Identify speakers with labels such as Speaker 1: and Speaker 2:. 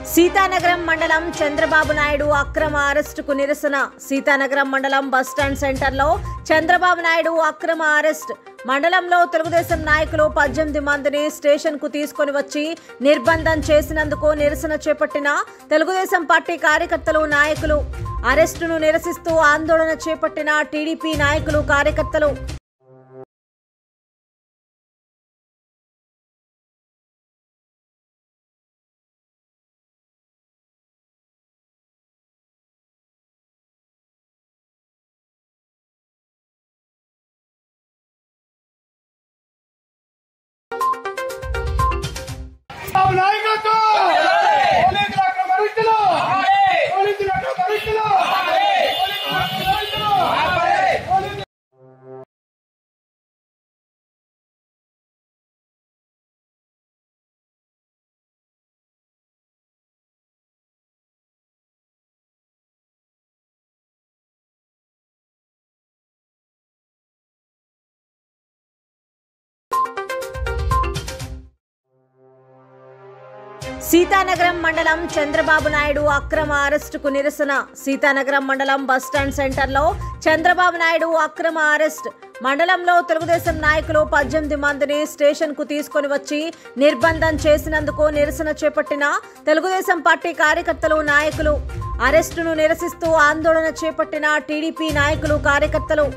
Speaker 1: సీతానగరం మండలం చంద్రబాబు నాయుడు అక్రమ అరెస్టుకు నిరసన. సీతానగరం మండలం బస్టాండ్ సెంటర్లో చంద్రబాబు నాయుడు అక్రమ అరెస్ట్. మండలంలో తెలుగుదేశం నాయకులు 18 మందిని స్టేషన్కు తీసుకొని వచ్చి నిర్బంధం చేసినందుకు నిరసన చేపట్టిన తెలుగుదేశం పార్టీ కార్యకర్తలు, నాయకులు. అరెస్టును నిరసిస్తూ ఆందోళన చేపట్టిన టీడీపీ నాయకులు, కార్యకర్తలు. సీతానగరం మండలం చంద్రబాబు నాయుడు అక్రమ అరెస్టుకు నిరసన. సీతానగరం మండలం బస్టాండ్ సెంటర్లో చంద్రబాబు నాయుడు అక్రమ అరెస్ట్. మండలంలో తెలుగుదేశం నాయకులు 18 మందిని స్టేషన్కు తీసుకొని వచ్చి నిర్బంధం చేసినందుకు నిరసన చేపట్టిన తెలుగుదేశం పార్టీ కార్యకర్తలు, నాయకులు. అరెస్టును నిరసిస్తూ ఆందోళన చేపట్టిన టీడీపీ నాయకులు, కార్యకర్తలు.